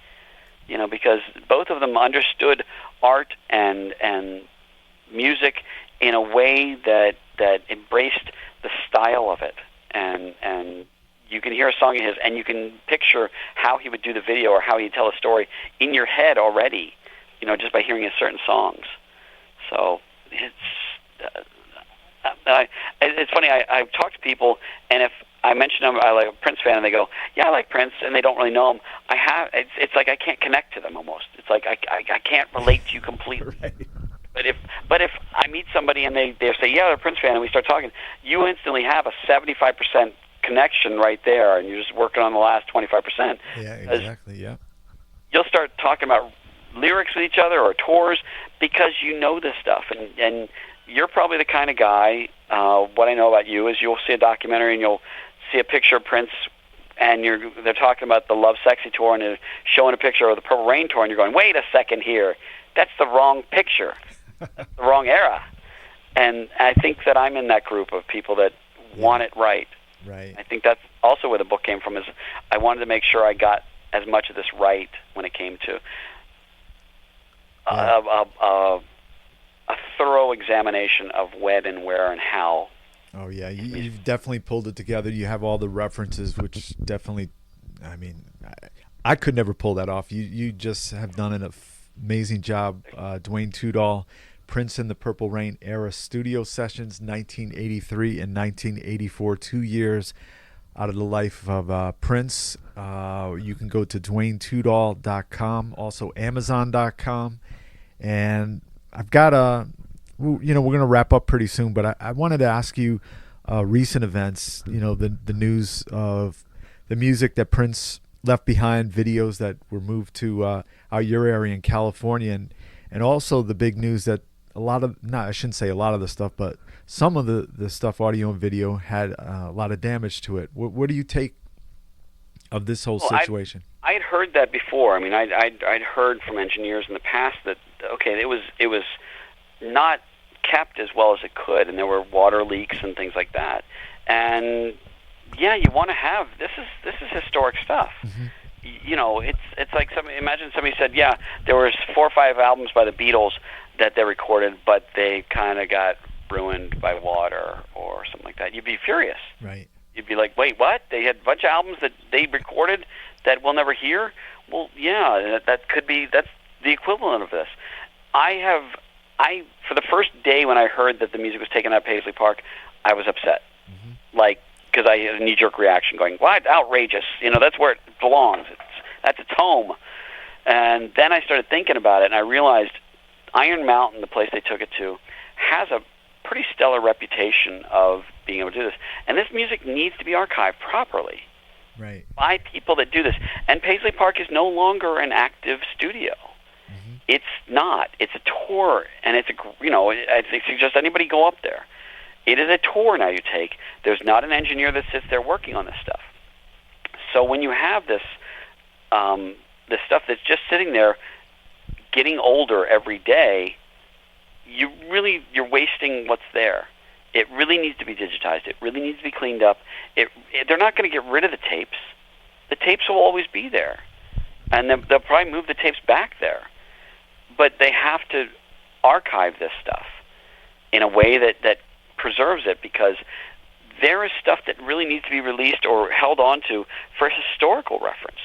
You know, because both of them understood art and music in a way that embraced the style of it, and you can hear a song of his, and you can picture how he would do the video or how he'd tell a story in your head already, just by hearing his certain songs. So it's funny. I've talked to people, and if I mention them, I like a Prince fan, and they go, "Yeah, I like Prince," and they don't really know him. It's like I can't connect to them almost. It's like I can't relate to you completely. Right. But if I meet somebody and they say, "Yeah, they're a Prince fan," and we start talking, you instantly have a 75% connection right there, and you're just working on the last 25%. Yeah, exactly. Yeah. You'll start talking about lyrics with each other or tours because you know this stuff, and you're probably the kind of guy. What I know about you is you'll see a documentary and you'll see a picture of Prince, and they're talking about the Love Sexy tour, and they're showing a picture of the Purple Rain tour, and you're going, "Wait a second here, that's the wrong picture, that's the wrong era." And I think that I'm in that group of people that want it right. Right. I think that's also where the book came from. Is I wanted to make sure I got as much of this right when it came to a thorough examination of when and where and how. Oh yeah, you've definitely pulled it together. You have all the references, which definitely, I mean, I could never pull that off. You just have done an amazing job. Duane Tudahl, Prince and the Purple Rain era studio sessions, 1983 and 1984, 2 years out of the life of Prince. You can go to DuaneTudahl.com, also Amazon.com, and I've got we're going to wrap up pretty soon, but I wanted to ask you recent events, the news of the music that Prince left behind, videos that were moved to your area in California, and also the big news that I shouldn't say a lot of the stuff, but some of the stuff, audio and video, had a lot of damage to it. What do you take of this whole situation? I had heard that before. I mean, I'd heard from engineers in the past that, okay, it was not kept as well as it could, and there were water leaks and things like that. And yeah, you want to have this is historic stuff. Mm-hmm. It's like imagine somebody said, yeah, there was 4 or 5 albums by the Beatles that they recorded, but they kind of got ruined by water or something like that. You'd be furious. Right. You'd be like, wait, what? They had a bunch of albums that they recorded that we'll never hear? Well, yeah, that's the equivalent of this. For the first day when I heard that the music was taken out of Paisley Park, I was upset. Mm-hmm. Because I had a knee-jerk reaction going, what? Outrageous. That's where it belongs. That's its home. And then I started thinking about it, and I realized Iron Mountain, the place they took it to, has a pretty stellar reputation of being able to do this. And this music needs to be archived properly. Right. By people that do this. And Paisley Park is no longer an active studio. Mm-hmm. It's not. It's a tour, and I suggest anybody go up there. It is a tour now you take. There's not an engineer that sits there working on this stuff. So when you have this stuff that's just sitting there getting older every day, you're wasting what's there. It really needs to be digitized. It really needs to be cleaned up. They're not going to get rid of the tapes. The tapes will always be there, and they'll probably move the tapes back there. But they have to archive this stuff in a way that preserves it, because there is stuff that really needs to be released or held on to for historical reference.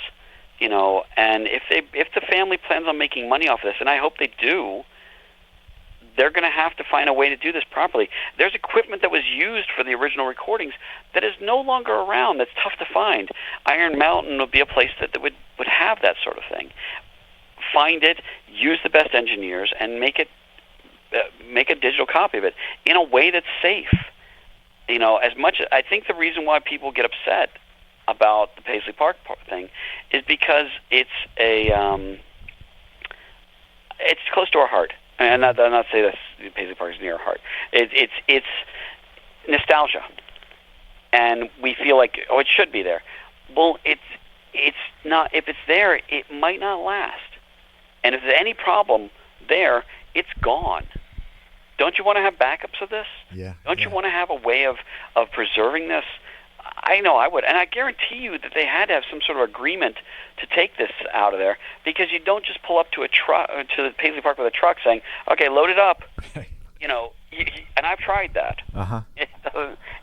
And if the family plans on making money off of this, and I hope they do, they're going to have to find a way to do this properly. There's equipment that was used for the original recordings that is no longer around, that's tough to find. Iron Mountain would be a place that would have that sort of thing. Find it, use the best engineers, and make a digital copy of it in a way that's safe. As much I think the reason why people get upset about the Paisley Park thing is because it's close to our heart. And I'm not saying that Paisley Park is near our heart. It's nostalgia, and we feel like it should be there. Well, it's not. If it's there, it might not last. And if there's any problem there, it's gone. Don't you want to have backups of this? Yeah. Don't you want to have a way of preserving this? I know I would, and I guarantee you that they had to have some sort of agreement to take this out of there, because you don't just pull up to the Paisley Park with a truck saying, "Okay, load it up." And I've tried that. Uh-huh.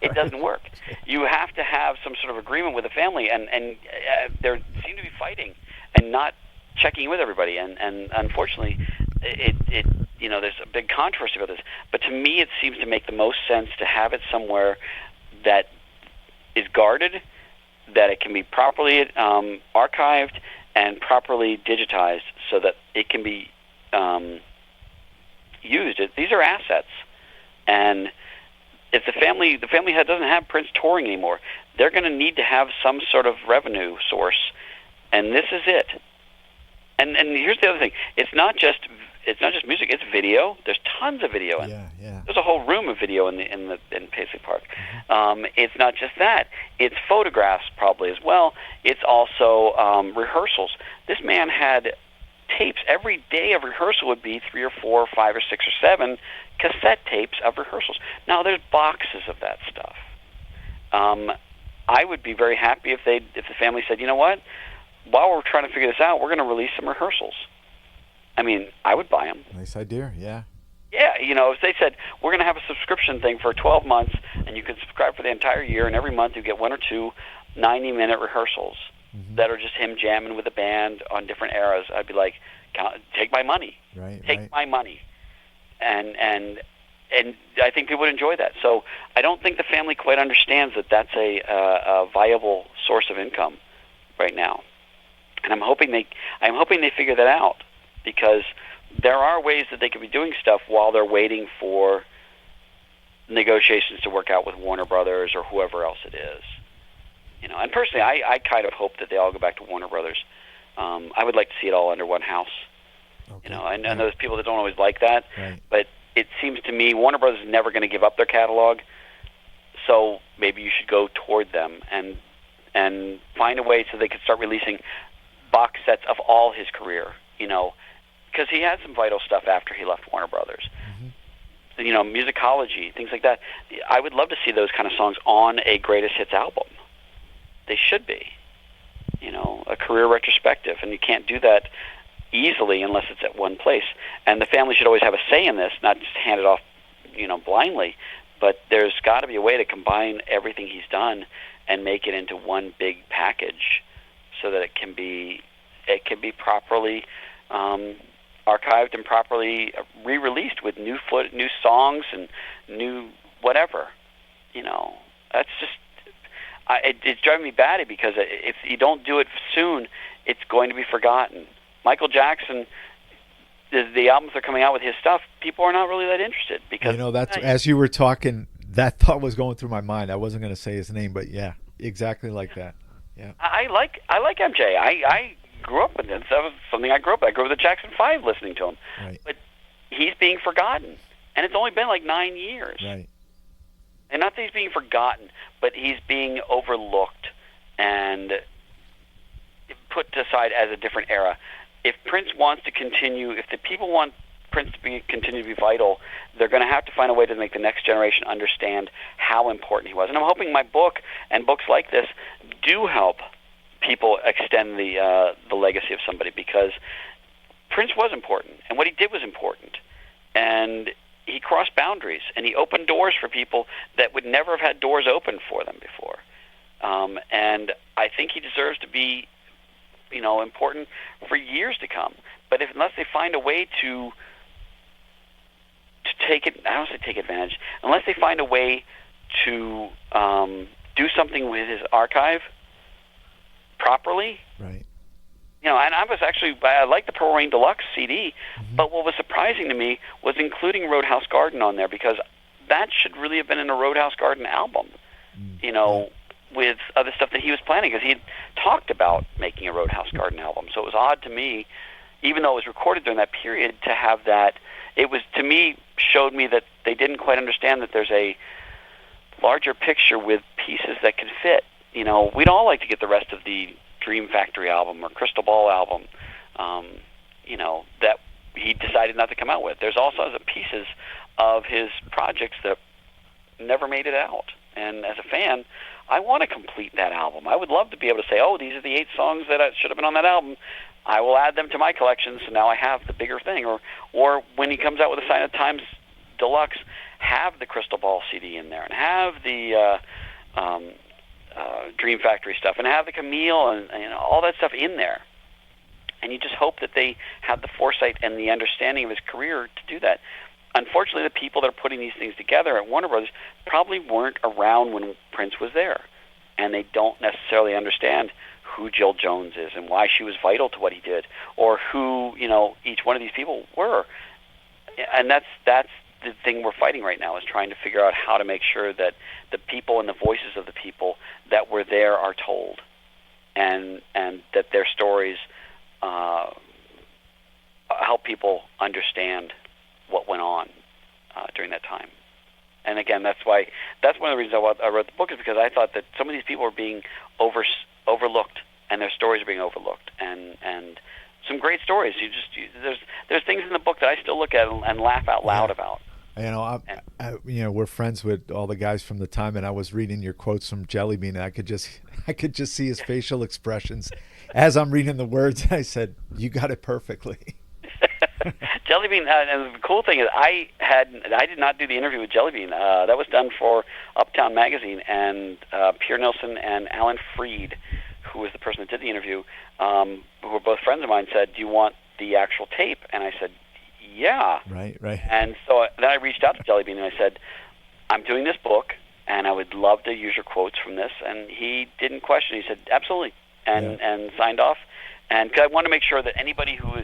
It doesn't work. You have to have some sort of agreement with the family, and they seem to be fighting and not checking with everybody. And unfortunately, there's a big controversy about this. But to me, it seems to make the most sense to have it somewhere that is guarded, that it can be properly archived and properly digitized, so that it can be used. These are assets, and if the family doesn't have Prince touring anymore, they're going to need to have some sort of revenue source, and this is it. And here's the other thing: it's not just music; it's video. There's tons of video. Yeah. There's a whole room of video in Paisley Park. It's not just that; it's photographs probably as well. It's also rehearsals. This man had tapes. Every day of rehearsal would be 3 or 4 or 5 or 6 or 7 cassette tapes of rehearsals. Now there's boxes of that stuff. I would be very happy if the family said, you know what, while we're trying to figure this out, we're going to release some rehearsals. I mean, I would buy them. Nice idea. Yeah. Yeah, if they said we're going to have a subscription thing for 12 months, and you can subscribe for the entire year, and every month you get 1 or 2 90-minute rehearsals that are just him jamming with a band on different eras, I'd be like, take my money. Take my money. And I think people would enjoy that. So I don't think the family quite understands that that's a viable source of income right now. And I'm hoping they figure that out, because there are ways that they could be doing stuff while they're waiting for negotiations to work out with Warner Brothers or whoever else it is. And personally, I kind of hope that they all go back to Warner Brothers. I would like to see it all under one house. Okay. I know there's people that don't always like that, but it seems to me Warner Brothers is never going to give up their catalog. So maybe you should go toward them and find a way so they could start releasing box sets of all his career. Because he had some vital stuff after he left Warner Brothers. Musicology, things like that. I would love to see those kind of songs on a greatest hits album. They should be, a career retrospective, and you can't do that easily unless it's at one place. And the family should always have a say in this, not just hand it off, blindly. But there's got to be a way to combine everything he's done and make it into one big package, so that it can be properly archived and properly re-released with new songs and new whatever. That's just. It's driving me batty, because if you don't do it soon, it's going to be forgotten. Michael Jackson, the albums are coming out with his stuff, people are not really that interested, because that's as you were talking, that thought was going through my mind. I wasn't going to say his name, but yeah, exactly like that. Yeah. I like MJ. I grew up with him. That was something I grew up with. I grew up with the Jackson 5 listening to him. Right. But he's being forgotten, and it's only been like 9 years. Right. And not that he's being forgotten, but he's being overlooked and put aside as a different era. If Prince wants to continue, if the people want Prince to continue to be vital, they're going to have to find a way to make the next generation understand how important he was. And I'm hoping my book and books like this do help people extend the legacy of somebody, because Prince was important, and what he did was important. And he crossed boundaries, and he opened doors for people that would never have had doors open for them before. And I think he deserves to be, important for years to come. But unless they find a way to take it, I don't say take advantage, unless they find a way to do something with his archive properly. Right. And I like the Purple Rain Deluxe CD, but what was surprising to me was including Roadhouse Garden on there, because that should really have been in a Roadhouse Garden album, with other stuff that he was planning, because he had talked about making a Roadhouse Garden album. So it was odd to me, even though it was recorded during that period, to have that. It was, to me, showed me that they didn't quite understand that there's a larger picture with pieces that can fit. We'd all like to get the rest of the Dream Factory album or Crystal Ball album, that he decided not to come out with. There's also other pieces of his projects that never made it out. And as a fan, I want to complete that album. I would love to be able to say, these are the 8 songs that should have been on that album. I will add them to my collection, so now I have the bigger thing. Or when he comes out with a Sign of the Times Deluxe have the Crystal Ball CD in there, and have the Dream Factory stuff, and have the Camille and all that stuff in there. And you just hope that they have the foresight and the understanding of his career to do that. Unfortunately, the people that are putting these things together at Warner Brothers probably weren't around when Prince was there, and they don't necessarily understand who Jill Jones is and why she was vital to what he did, or who each one of these people were. And that's the thing we're fighting right now, is trying to figure out how to make sure that the people and the voices of the people that were there are told, and that their stories help people understand what went on during that time. And again, that's one of the reasons I wrote the book, is because I thought that some of these people are being overlooked, and their stories are being overlooked, and some great stories. There's things in the book that I still look at and laugh out loud about. We're friends with all the guys from the time, and I was reading your quotes from Jellybean, and I could just see his facial expressions as I'm reading the words. I said, "You got it perfectly." Jellybean, and the cool thing is, I did not do the interview with Jellybean. That was done for Uptown Magazine, and Pierre Nilsson and Alan Freed, who was the person that did the interview, who were both friends of mine, said, "Do you want the actual tape?" And I said, "Yeah." Right. And so then I reached out to Jellybean and I said, "I'm doing this book, and I would love to use your quotes from this." And he didn't question. He said, "Absolutely," and signed off. And cause I want to make sure that anybody who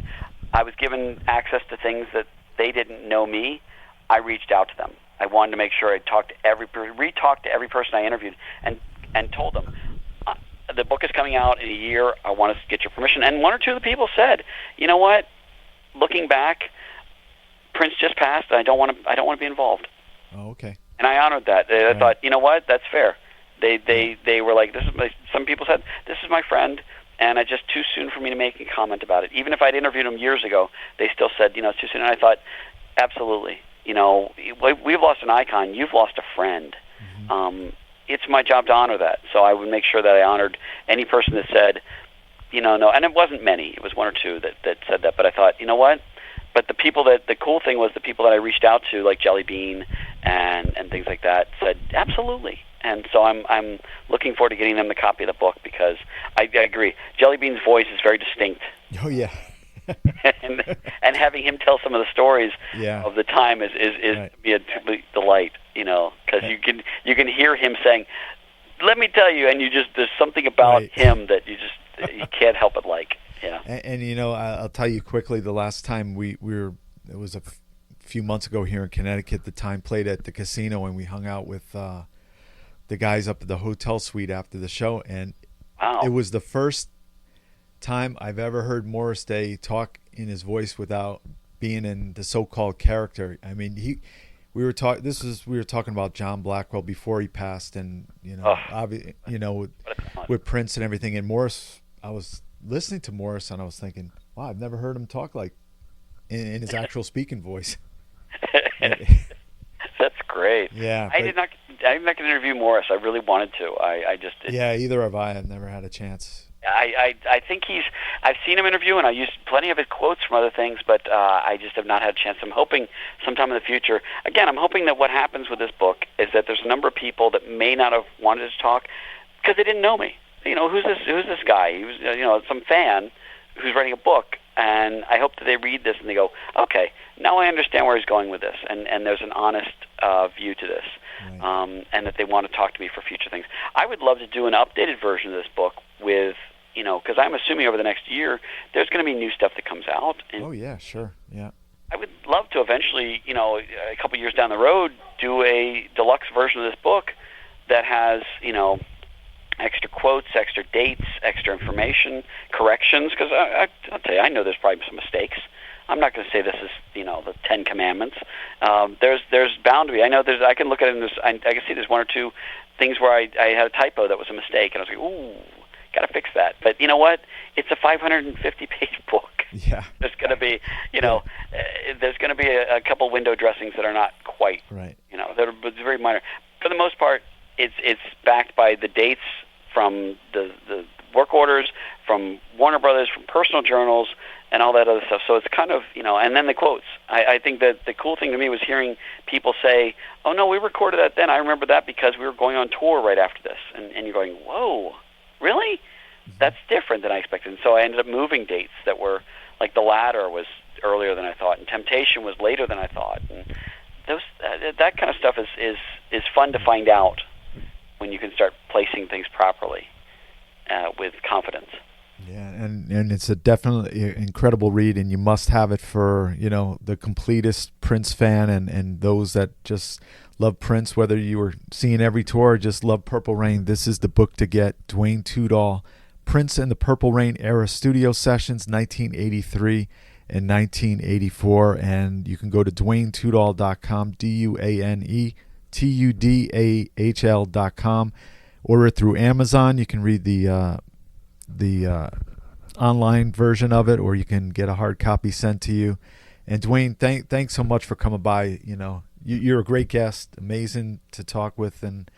I was given access to things that they didn't know me, I reached out to them. I wanted to make sure I re-talked to every person I interviewed, and told them, the book is coming out in a year. I want to get your permission. And one or two of the people said, "You know what? Looking back, Prince just passed, and I don't want to be involved." Oh, okay. And I honored that. I thought, you know what? That's fair. They were like, some people said, "This is my friend, and it's just too soon for me to make a comment about it." Even if I'd interviewed him years ago, they still said, "It's too soon." And I thought, absolutely. We've lost an icon. You've lost a friend. Mm-hmm. It's my job to honor that. So I would make sure that I honored any person that said, no. And it wasn't many. It was one or two that said that. But I thought, you know what? But the cool thing was the people that I reached out to, like Jellybean and things like that, said absolutely. And so I'm looking forward to getting them the copy of the book, because I agree. Jellybean's voice is very distinct. Oh yeah. and having him tell some of the stories of the time is right. To be a complete delight, because you can hear him saying, "Let me tell you," and there's something about him that you can't help but like. Yeah. And I'll tell you quickly, the last time we were, it was a few months ago here in Connecticut. The Time played at the casino, and we hung out with the guys up at the hotel suite after the show, and It was the first time I've ever heard Morris Day talk in his voice without being in the so-called character. I mean, we were talking about John Blackwell before he passed, and with Prince and everything. And Morris, I was listening to Morris, and I was thinking, wow, I've never heard him talk like in his actual speaking voice. That's great. Yeah, I'm not going to interview Morris. I really wanted to. I just didn't. Yeah, either have I. I've never had a chance. I think I've seen him interview, and I used plenty of his quotes from other things, but I just have not had a chance. I'm hoping sometime in the future. Again, I'm hoping that what happens with this book is that there's a number of people that may not have wanted to talk because they didn't know me. Who's this guy? He was, some fan who's writing a book, and I hope that they read this and they go, okay, now I understand where he's going with this, and there's an honest view to this, right. And that they want to talk to me for future things. I would love to do an updated version of this book with, because I'm assuming over the next year there's going to be new stuff that comes out. And oh yeah, sure, yeah. I would love to eventually, a couple years down the road, do a deluxe version of this book that has, extra quotes, extra dates, extra information, corrections, because I'll tell you, I know there's probably some mistakes. I'm not going to say this is, the 10 Commandments. There's bound to be. I know I can look at it and I can see there's one or two things where I had a typo that was a mistake, and I was like, ooh, got to fix that. But you know what? It's a 550-page book. Yeah. There's going to be, there's going to be a couple window dressings that are not quite, right. That are very minor. For the most part, it's backed by the dates from the work orders, from Warner Brothers, from personal journals, and all that other stuff. So it's kind of, and then the quotes. I think that the cool thing to me was hearing people say, oh, no, we recorded that then. I remember that because we were going on tour right after this. And you're going, whoa, really? That's different than I expected. And so I ended up moving dates that were, like The Ladder was earlier than I thought, and Temptation was later than I thought. And that kind of stuff is fun to find out when you can start placing things properly with confidence. Yeah, and it's a definitely incredible read, and you must have it for the completest Prince fan and those that just love Prince, whether you were seeing every tour or just love Purple Rain. This is the book to get. Duane Tudahl, Prince and the Purple Rain Era Studio Sessions, 1983 and 1984, and you can go to DuaneTudahl.com, DuaneTudahl.com. Order it through Amazon. You can read the online version of it, or you can get a hard copy sent to you. And Duane, thanks so much for coming by. You're a great guest, amazing to talk with, and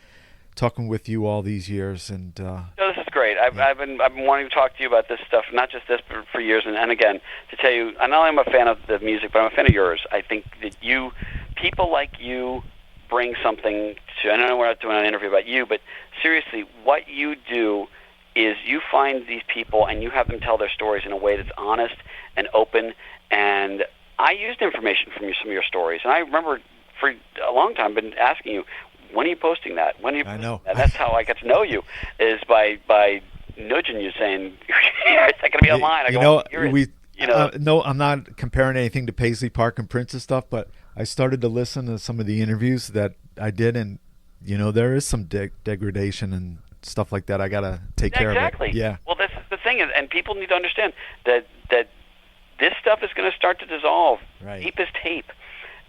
talking with you all these years. And no, this is great. I've been wanting to talk to you about this stuff, not just this, but for years. And again, to tell you, I not only am a fan of the music, but I'm a fan of yours. I think that people like you, bring something to. I know we're not doing an interview about you, but seriously, what you do is you find these people and you have them tell their stories in a way that's honest and open. And I used information from some of your stories, and I remember for a long time been asking you, when are you posting that? When are you posting I know. that? That's how I got to know you, is by nudging you, saying, it's not going to be online. No, I'm not comparing anything to Paisley Park and Prince's stuff, but I started to listen to some of the interviews that I did, and there is some degradation and stuff like that. I gotta take care of it. Exactly. Yeah. Well, that's the thing, and people need to understand that this stuff is going to start to dissolve. Right. Tape is tape,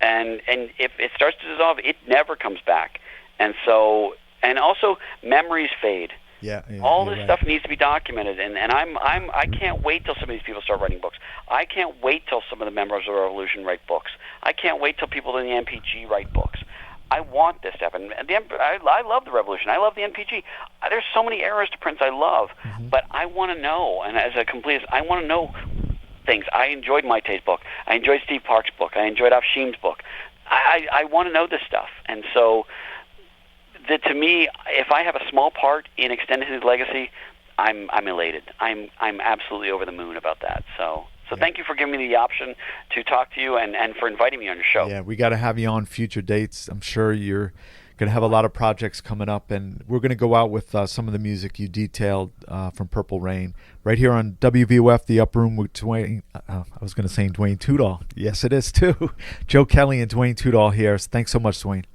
and if it starts to dissolve, it never comes back. And so, and also memories fade. Yeah. All this stuff needs to be documented, and I can't wait till some of these people start writing books. I can't wait till some of the members of the Revolution write books. I can't wait till people in the NPG write books. I want this to happen. I love the Revolution. I love the NPG. There's so many eras to Prince I love, but I want to know, and as a completist, I want to know things. I enjoyed Maite's book. I enjoyed Steve Park's book. I enjoyed Afshin's book. I want to know this stuff, and so to me, if I have a small part in extending his legacy, I'm elated. I'm absolutely over the moon about that. So thank you for giving me the option to talk to you and for inviting me on your show. Yeah, we got to have you on future dates. I'm sure you're going to have a lot of projects coming up, and we're going to go out with some of the music you detailed from Purple Rain right here on WVOF, The Up Room with Duane. I was going to say Duane Tudahl. Yes, it is too. Joe Kelley and Duane Tudahl here. Thanks so much, Duane.